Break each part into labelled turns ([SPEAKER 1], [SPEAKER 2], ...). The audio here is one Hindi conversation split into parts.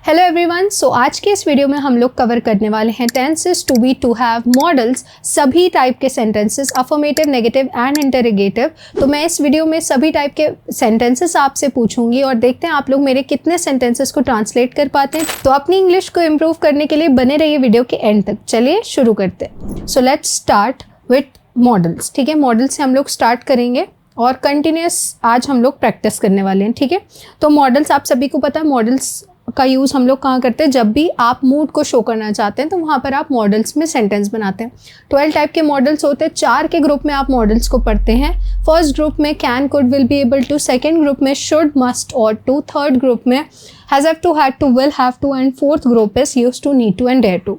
[SPEAKER 1] Hello everyone. सो आज के इस वीडियो में हम लोग कवर करने वाले हैं tenses to be, to have, modals, सभी टाइप के sentences, affirmative, negative and interrogative. तो मैं इस वीडियो में सभी टाइप के सेंटेंसेस आपसे पूछूंगी और देखते हैं आप लोग मेरे कितने सेंटेंसेस को ट्रांसलेट कर पाते हैं। तो अपनी इंग्लिश को इम्प्रूव करने के लिए बने रहिए वीडियो के एंड तक। चलिए शुरू करते हैं। So let's start with models. ठीक है, मॉडल से हम लोग स्टार्ट करेंगे और कंटिन्यूस आज हम लोग प्रैक्टिस करने वाले हैं। ठीक है, तो मॉडल्स आप सभी को पता है, मॉडल्स का यूज़ हम लोग कहाँ करते हैं, जब भी आप मूड को शो करना चाहते हैं तो वहाँ पर आप मॉडल्स में सेंटेंस बनाते हैं। 12 टाइप के मॉडल्स होते हैं, 4 के ग्रुप में आप मॉडल्स को पढ़ते हैं। फर्स्ट ग्रुप में can, could, will, be, able to, second group में should, must, ought to, third group में has, have to, had to, will, have to and fourth group is used to, need to and dare to.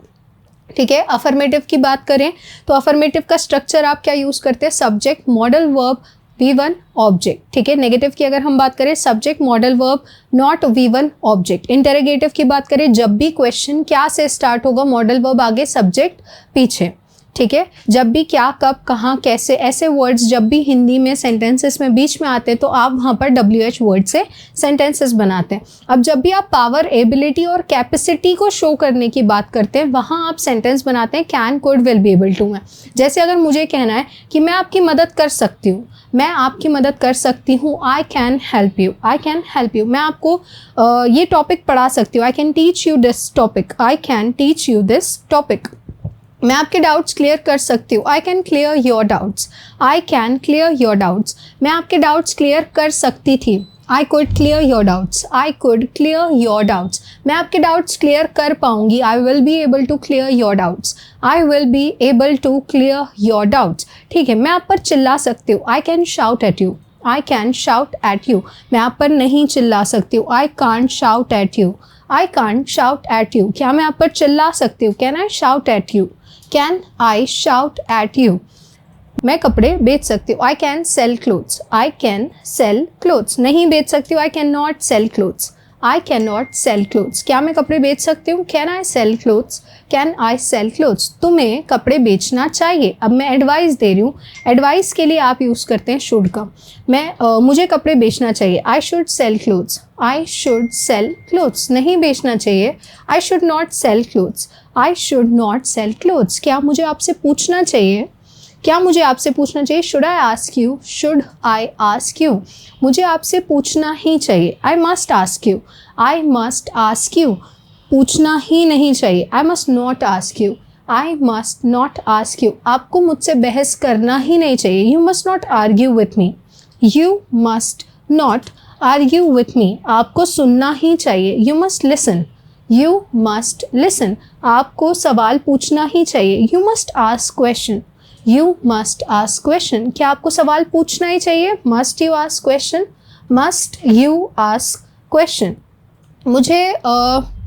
[SPEAKER 1] ठीक है, अफर्मेटिव की बात करें तो अफर्मेटिव का स्ट्रक्चर आप क्या यूज़ करते हैं, subject, model, verb, V1 object. ठीक है, नेगेटिव की अगर हम बात करें subject, model, verb, not, V1 object. Interrogative की बात करें जब भी क्वेश्चन क्या से स्टार्ट होगा, मॉडल, वर्ब आगे, सब्जेक्ट पीछे। ठीक है, जब भी क्या, कब, कहाँ, कैसे, ऐसे वर्ड्स जब भी हिंदी में सेंटेंसेस में बीच में आते हैं तो आप वहाँ पर WH वर्ड से सेंटेंसेस बनाते हैं। अब जब भी आप पावर, एबिलिटी और कैपेसिटी को शो करने की बात करते हैं वहाँ आप सेंटेंस बनाते हैं can, could, will, be, able to में। जैसे अगर मुझे कहना है कि मैं आपकी मदद कर सकती हूँ, मैं आपकी मदद कर सकती हूँ, I can help you, I can help you. मैं आपको ये टॉपिक पढ़ा सकती हूँ, I can teach you this topic, I can teach you this topic. मैं आपके डाउट्स क्लियर कर सकती हूँ, I can clear your doubts, I can clear your doubts. मैं आपके डाउट्स क्लियर कर सकती थी, I could clear your doubts, I could clear your doubts. मैं आपके डाउट्स क्लियर कर पाऊंगी, I will be able to clear your doubts, I will be able to clear your doubts. ठीक है, मैं आप पर चिल्ला सकती हूँ, I can shout at you, I can shout at you. मैं आप पर नहीं चिल्ला सकती हूँ, I can't shout at you, I can't shout at you. क्या मैं आप पर चिल्ला सकती हूँ, can I shout at you, can I shout at you. मैं कपड़े बेच सकती हूँ, I can sell clothes, I can sell clothes. नहीं बेच सकती हूँ, I can not sell clothes, I can not sell clothes. क्या मैं कपड़े बेच सकती हूँ, can I sell clothes, can I sell clothes. तुम्हें कपड़े बेचना चाहिए। अब मैं एडवाइस दे रही हूँ, एडवाइस के लिए आप यूज़ करते हैं शुड का। मुझे कपड़े बेचना चाहिए, I should sell clothes, I should sell clothes. नहीं बेचना चाहिए, I should not sell clothes, I should not sell clothes. क्या मुझे आपसे पूछना चाहिए, क्या मुझे आपसे पूछना चाहिए, should I ask you, should I ask you. मुझे आपसे पूछना ही चाहिए, I must ask you, I must ask you. पूछना ही नहीं चाहिए, I must not ask you, I must not ask you. आपको मुझसे बहस करना ही नहीं चाहिए, you must not argue with me, you must not argue with me. आपको सुनना ही चाहिए, you must listen, you must listen. आपको सवाल पूछना ही चाहिए, you must ask question, you must ask question. क्या आपको सवाल पूछना ही चाहिए, must you ask question, must you ask question. मुझे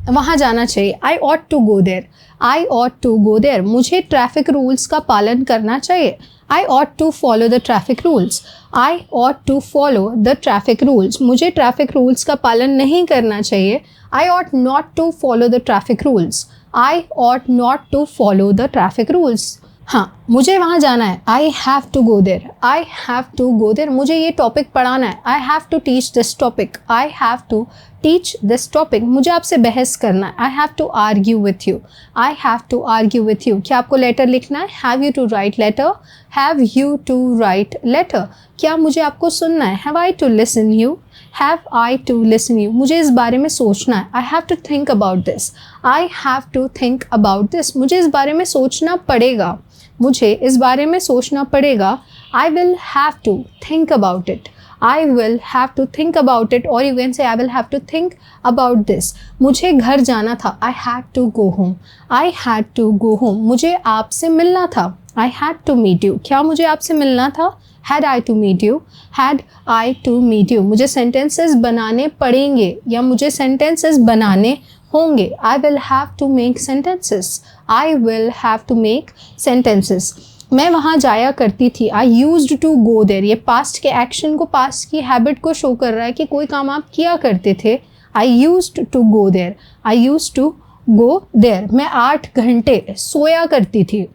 [SPEAKER 1] वहाँ जाना चाहिए, I ought to go there, I ought to go there. मुझे ट्रैफिक रूल्स का पालन करना चाहिए, I ought to follow the traffic rules, I ought to follow the traffic rules. मुझे ट्रैफिक रूल्स का पालन नहीं करना चाहिए, I ought not to follow the traffic rules, I ought not to follow the traffic rules. हाँ, मुझे वहाँ जाना है, I have to go there, I have to go there. मुझे ये टॉपिक पढ़ाना है, I have to teach this topic, I have to teach this topic. मुझे आपसे बहस करना है, I have to argue with you, I have to argue with you. क्या आपको लेटर लिखना है, have you to write letter, have you to write letter. क्या मुझे आपको सुनना है, have I to listen you, have I to listen you. मुझे इस बारे में सोचना है, I have to think about this, I have to think about this. मुझे इस बारे में सोचना पड़ेगा, मुझे इस बारे में सोचना पड़ेगा, I will have to think about it, I will have to think about it. और you can say I will have to think about this. मुझे घर जाना था, I had to go home, I had to go home. मुझे आपसे मिलना था, I had to meet you. क्या मुझे आपसे मिलना था, had I to meet you, had I to meet you. मुझे सेंटेंसेस बनाने पड़ेंगे या मुझे सेंटेंसेस बनाने होंगे, I will have to make sentences, I will have to make sentences. मैं वहाँ जाया करती थी, I used to go there. ये पास्ट के एक्शन को, पास्ट की हैबिट को शो कर रहा है कि कोई काम आप किया करते थे। I used to go there, I used to go there. मैं 8 घंटे सोया करती थी,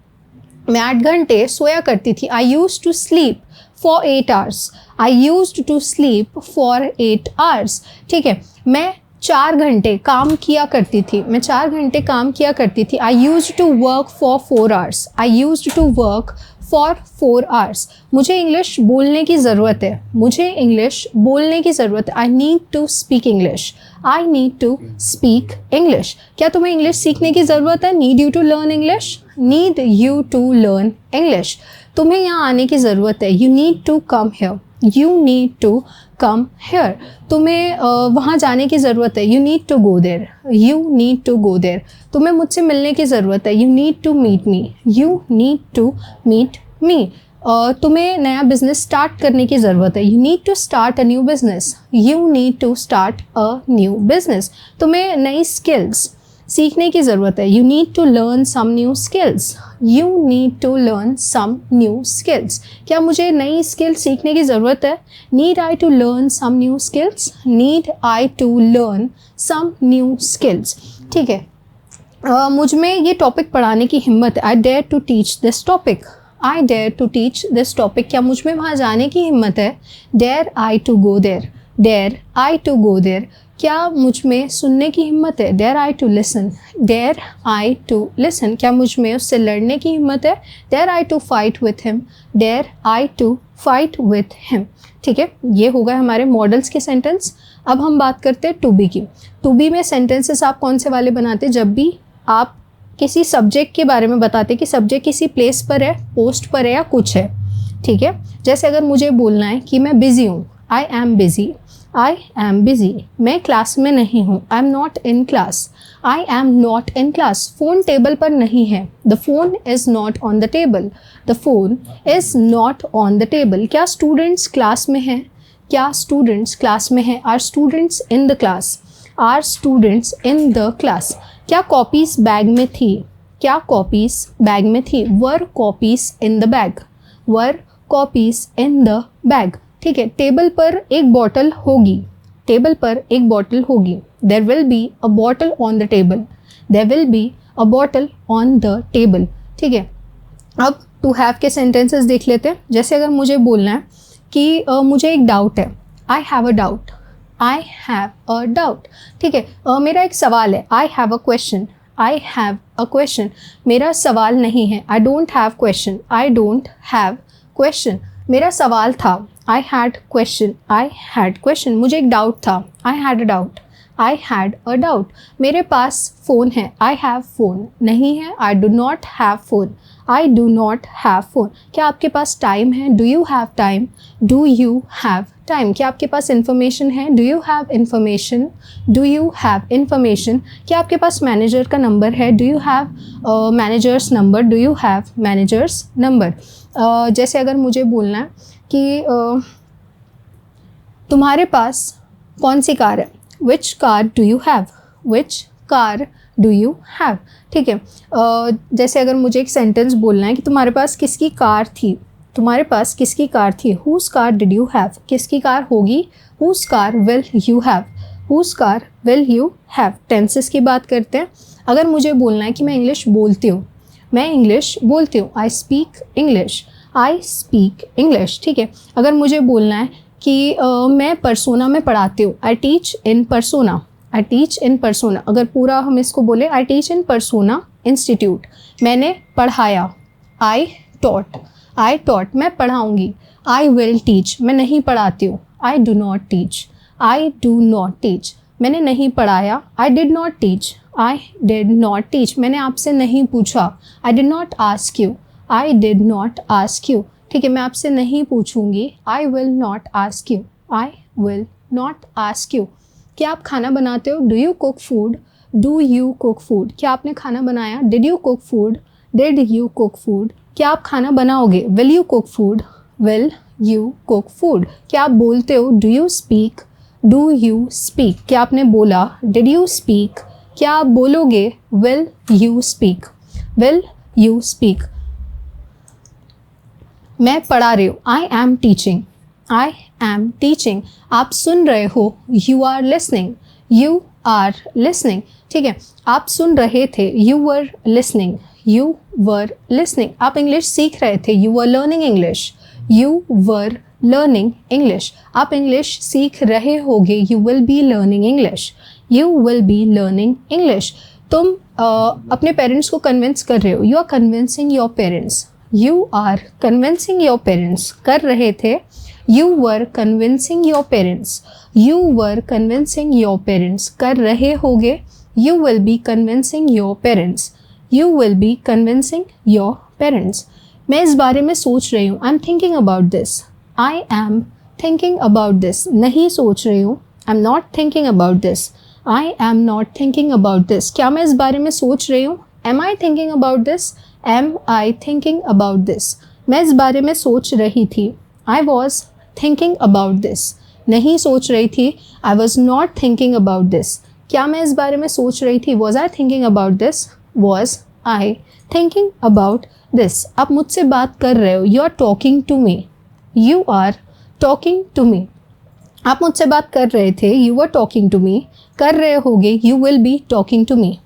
[SPEAKER 1] मैं 8 घंटे सोया करती थी। I used to sleep for 8 hours, I used to sleep for 8 hours. ठीक है, मैं 4 घंटे काम किया करती थी, मैं 4 घंटे काम किया करती थी। I use to work for 4 hours, I use to work for 4 hours. मुझे इंग्लिश बोलने की ज़रूरत है, मुझे इंग्लिश बोलने की ज़रूरत है। I need to speak English, I need to speak English. क्या तुम्हें इंग्लिश सीखने की ज़रूरत है? Need you to learn English, need you to learn English. तुम्हें यहाँ आने की ज़रूरत है, you need to come here, you need to come here. तुम्हें वहाँ जाने की ज़रूरत है, you need to go there, you need to go there. तुम्हें मुझसे मिलने की ज़रूरत है, you need to meet me, you need to meet me. तुम्हें नया बिजनेस स्टार्ट करने की ज़रूरत है, you need to start a new business, you need to start a new business. तुम्हें नई स्किल्स सीखने की ज़रूरत है, you need to learn some new skills, you need to learn some new skills. क्या मुझे नई स्किल सीखने की ज़रूरत है? Need I to learn some new skills, need I to learn some new skills. ठीक है, मुझ में ये टॉपिक पढ़ाने की हिम्मत है, I dare to teach this topic, I dare to teach this topic. क्या मुझ में वहाँ जाने की हिम्मत है? Dare I to go there, dare I to go there. क्या मुझ में सुनने की हिम्मत है? Dare I to listen, dare I to listen. क्या मुझ में उससे लड़ने की हिम्मत है? Dare I to fight with him, dare I to fight with him. ठीक है, ये हो गए हमारे मॉडल्स के सेंटेंस। अब हम बात करते हैं टू बी की। टू बी में सेंटेंसेस आप कौन से वाले बनाते? जब भी आप किसी सब्जेक्ट के बारे में बताते कि सब्जेक्ट किसी प्लेस पर है, पोस्ट पर है या कुछ है। ठीक है, जैसे अगर मुझे बोलना है कि मैं बिज़ी हूँ, I am busy, I am busy. मैं क्लास में नहीं हूँ, I am not in class, I am not in class. Phone table पर नहीं है, the phone is not on the table, the phone is not on the table. क्या स्टूडेंट्स क्लास में हैं? क्या स्टूडेंट्स क्लास में हैं? Are students in the class, are students in the class. क्या कॉपीज़ बैग में थी? क्या कॉपीज़ बैग में थी? Were copies in the bag, were copies in the bag. ठीक है, टेबल पर एक बॉटल होगी, टेबल पर एक बॉटल होगी। There will be a bottle on the table, there will be a bottle on the table. ठीक है, अब टू हैव के सेंटेंसेस देख लेते हैं। जैसे अगर मुझे बोलना है कि मुझे एक डाउट है, I have a doubt, I have a doubt. ठीक है, मेरा एक सवाल है, I have a question, I have a question. मेरा सवाल नहीं है, I don't have question, I don't have question. मेरा सवाल था, I had question, I had question. मुझे एक डाउट था, I had a doubt, I had a doubt. मेरे पास फ़ोन है, आई हैव फ़ोन। नहीं है, I do not have phone, I do not have phone. क्या आपके पास टाइम है? Do you have time, do you have time. क्या आपके पास इन्फॉर्मेशन है? Do you have information, do you have information. क्या आपके पास मैनेजर का नंबर है? Do you have manager's number, do you have manager's number. जैसे अगर मुझे बोलना है कि तुम्हारे पास कौन सी कार है? Which car do you have, which car do you have. ठीक है, जैसे अगर मुझे एक सेंटेंस बोलना है कि तुम्हारे पास किसकी कार थी, तुम्हारे पास किसकी कार थी? Whose car did you have. किसकी कार होगी? Whose car will you have, whose car will you have. Tenses की बात करते हैं। अगर मुझे बोलना है कि मैं इंग्लिश बोलती हूँ, मैं इंग्लिश बोलती हूँ, I speak English, I speak English. ठीक है, अगर मुझे बोलना है कि मैं परसोना में पढ़ाती हूँ, I teach in persona, I teach in persona. अगर पूरा हम इसको बोले, I teach in persona institute. मैंने पढ़ाया, आई टॉट, आई टॉट। मैं पढ़ाऊँगी, आई विल टीच। मैं नहीं पढ़ाती हूँ, I do not teach, I do not teach. मैंने नहीं पढ़ाया, I did not teach, I did not teach. मैंने आपसे नहीं पूछा, I did not ask you, I did not ask you. ठीक है, मैं आपसे नहीं पूछूंगी, I will not ask you, I will not ask you. क्या आप खाना बनाते हो? Do you cook food, do you cook food. क्या आपने खाना बनाया? Did you cook food, did you cook food. क्या आप खाना बनाओगे? Will you cook food, will you cook food. क्या आप बोलते हो? Do you speak, do you speak. क्या आपने बोला? Did you speak. क्या आप बोलोगे? Will you speak, will you speak. मैं पढ़ा रही हूँ, I am teaching, I am teaching. आप सुन रहे हो, you are listening, you are listening. ठीक है, आप सुन रहे थे, you were listening, you were listening. आप इंग्लिश सीख रहे थे, you were learning English, you were learning English. आप इंग्लिश सीख रहे होगे, you will be learning English, you will be learning English. तुम अपने पेरेंट्स को कन्विंस कर रहे हो, you are convincing your parents, you are convincing your parents, कर रहे थे, you were convincing your parents, you were convincing your parents, कर रहे होगे, you will be convincing your parents, you will be convincing your parents. मैं इस बारे में सोच रही हूँ, I am thinking about this, I am thinking about this, नहीं सोच रही हूँ, I am not thinking about this, I am not thinking about this, क्या मैं इस बारे में सोच रही हूँ, am I thinking about this, am I thinking about this, मैं इस बारे में सोच रही थी, I was thinking about this, नहीं सोच रही थी, I was not thinking about this, क्या मैं इस बारे में सोच रही थी, was I thinking about this, was I thinking about this. आप मुझसे बात कर रहे हो, you are talking to me, you are talking to me, आप मुझसे बात कर रहे थे, you are talking to me, कर रहे होगे, you will be talking to me,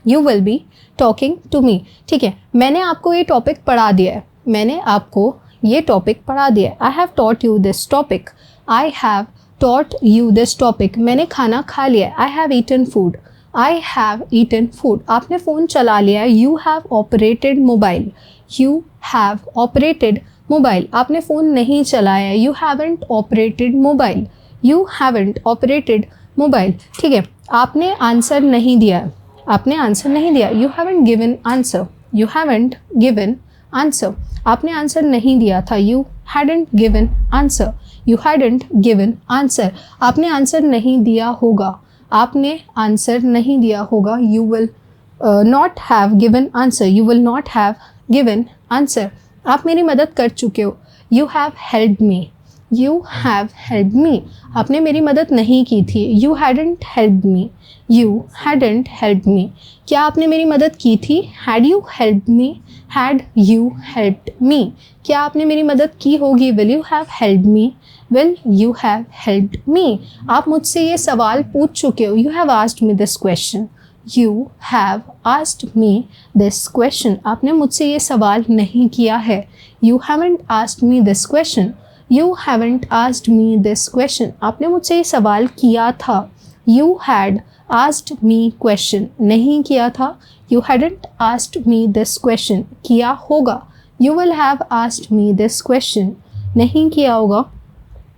[SPEAKER 1] you will be talking to me. ठीक है, मैंने आपको ये टॉपिक पढ़ा दिया है, मैंने आपको ये टॉपिक पढ़ा दिया है, I have taught you this topic, I have taught you this topic, मैंने खाना खा लिया है, I have eaten food, I have eaten food, आपने फ़ोन चला लिया है, you have operated mobile, you have operated mobile, आपने फ़ोन नहीं चलाया है, you haven't operated mobile, you haven't operated mobile. ठीक है, आपने आंसर नहीं दिया, आपने आंसर नहीं दिया, you haven't given answer, you haven't given answer, आपने आंसर नहीं दिया था, you hadn't given answer, you hadn't given answer, आपने आंसर नहीं दिया होगा, आपने आंसर नहीं दिया होगा, you will not have given answer, you will not have given answer, आप मेरी मदद कर चुके हो, you have helped me, you have helped me, आपने मेरी मदद नहीं की थी, you hadn't helped me, you hadn't helped me, क्या आपने मेरी मदद की थी, had you helped me, had you helped me, क्या आपने मेरी मदद की होगी, will you have helped me, will you have helped me, आप मुझसे ये सवाल पूछ चुके हो, you have asked me this question, you have asked me this question, आपने मुझसे ये सवाल नहीं किया है, you haven't asked me this question, you haven't asked me this question, आपने मुझसे ये सवाल किया था, you had asked me question, नहीं किया था, you hadn't asked me this question, किया होगा, you will have asked me this question, नहीं किया होगा,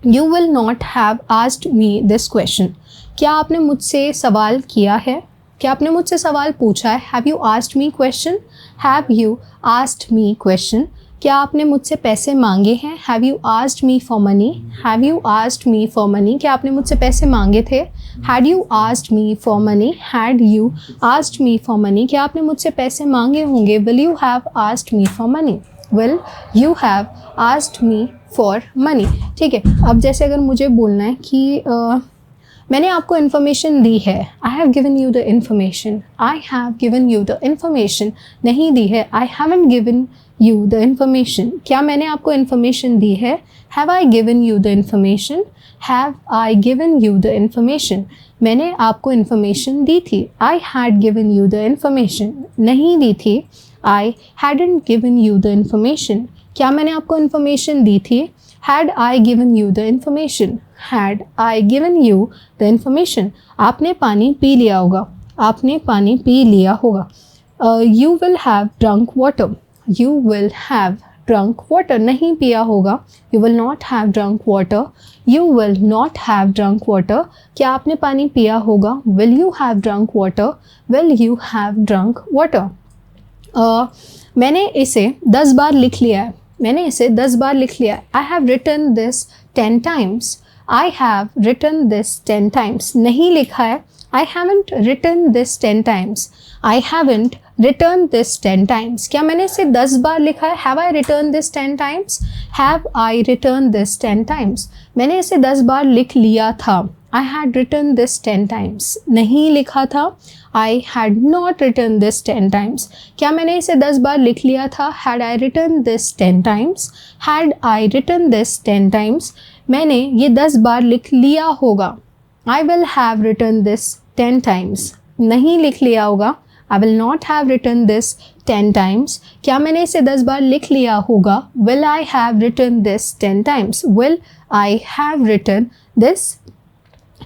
[SPEAKER 1] you will not have asked me this question, क्या आपने मुझसे सवाल किया है, क्या आपने मुझसे सवाल पूछा है, have you asked me question, have you asked me question, क्या आपने मुझसे पैसे मांगे हैं, have you asked me for money, have you asked me for money, क्या आपने मुझसे पैसे मांगे थे, had you asked me for money, had you asked me for money, क्या आपने मुझसे पैसे मांगे होंगे, will you have asked me for money, will you have asked me for money. ठीक है, अब जैसे अगर मुझे बोलना है कि मैंने आपको इन्फॉर्मेशन दी है, I have given you the information, I have given you the information, नहीं दी है, I haven't given you the information, क्या मैंने आपको इन्फॉर्मेशन दी है, have I given you the information, have I given you the information, मैंने आपको इन्फॉर्मेशन दी थी, I had given you the information, नहीं दी थी, I hadn't given you the information, क्या मैंने आपको इन्फॉर्मेशन दी थी, had I given you the information, had I given you the information, आपने पानी पी लिया होगा, आपने पानी पी लिया होगा, you will have drunk water, you will have drunk water, नहीं पिया होगा, you will not have drunk water, you will not have drunk water, क्या आपने पानी पिया होगा, will you have drunk water, will you have drunk water. मैंने इसे 10 बार लिख लिया है, मैंने इसे 10 बार लिख लिया है, I have written this 10 times, I have written this 10 times, नहीं लिखा है, I haven't written this 10 times, I haven't written this 10 times, क्या मैंने इसे 10 बार लिखा है, have I written this 10 times, have I written this 10 times, मैंने इसे 10 बार लिख लिया था, I had written this 10 times, नहीं लिखा था, I had not return this 10 times, क्या मैंने इसे 10 बार लिख लिया था, had I written this 10 times, had I written this 10 times, मैंने ये 10 बार लिख लिया होगा, आई will have return this 10 times, नहीं लिख लिया होगा, I will not have written this 10 times, क्या मैंने इसे 10 बार लिख लिया होगा, will I have written this 10 times, will I have written this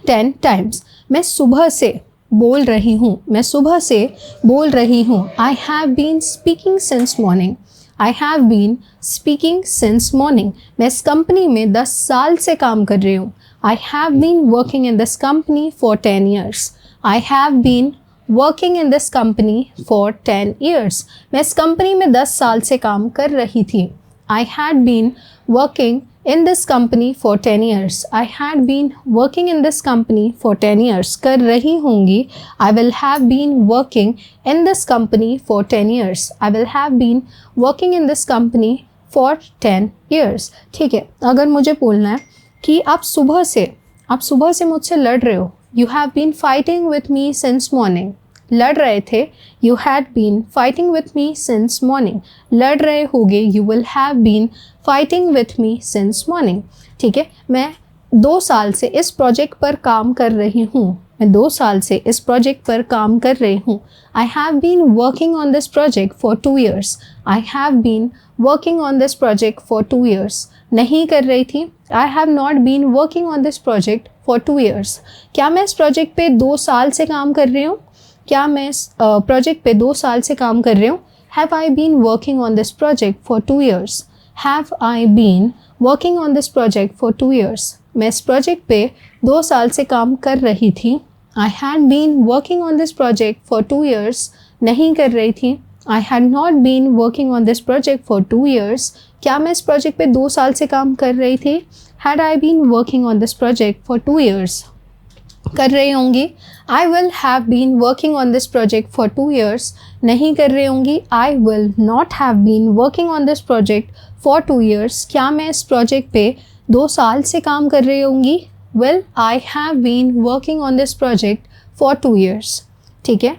[SPEAKER 1] 10 times, मैं सुबह से बोल रही हूँ, मैं सुबह से बोल रही हूँ। I have been speaking since morning, I have been speaking since morning, मैं इस कंपनी में 10 साल से काम कर रही हूँ। I have been working in this company for 10 years, I have been working in this company for 10 years, मैं इस कंपनी में 10 साल से काम कर रही थी। I had been working in this company for 10 years. I had been working in this company for 10 years. कर रही होंगी, I will have been working in this company for 10 years. I will have been working in this company for 10 years. ठीक है, अगर मुझे बोलना है कि आप सुबह से मुझसे लड़ रहे हो, You have been fighting with me since morning. लड़ रहे थे, you had been fighting with me since morning. लड़ रहे होगे, you will have been fighting with me since morning. ठीक है, मैं 2 साल से इस प्रोजेक्ट पर काम कर रही हूँ, मैं 2 साल से इस प्रोजेक्ट पर काम कर रही हूँ। I have been working on this project for 2 years. I have been working on this project for 2 years. नहीं कर रही थी, I have not been working on this project for 2 years. क्या मैं इस प्रोजेक्ट पे 2 साल से काम कर रही हूँ? क्या मैं इस प्रोजेक्ट पे 2 साल से काम कर रही हूँ? Have I been working on this project for 2 years? Have I been working on this project for 2 years? मैं इस प्रोजेक्ट पे 2 साल से काम कर रही थी। I had been working on this project for 2 years. नहीं कर रही थी। I had not been working on this project for 2 years. क्या मैं इस प्रोजेक्ट पे 2 साल से काम कर रही थी? Had I been working on this project for 2 years? कर रही होंगी, I will have been working on this project for 2 years. नहीं कर रही होंगी, I will not have been working on this project for 2 years. क्या मैं इस प्रोजेक्ट पे 2 साल से काम कर रही होंगी? Will I have been working on this project for 2 years. ठीक है,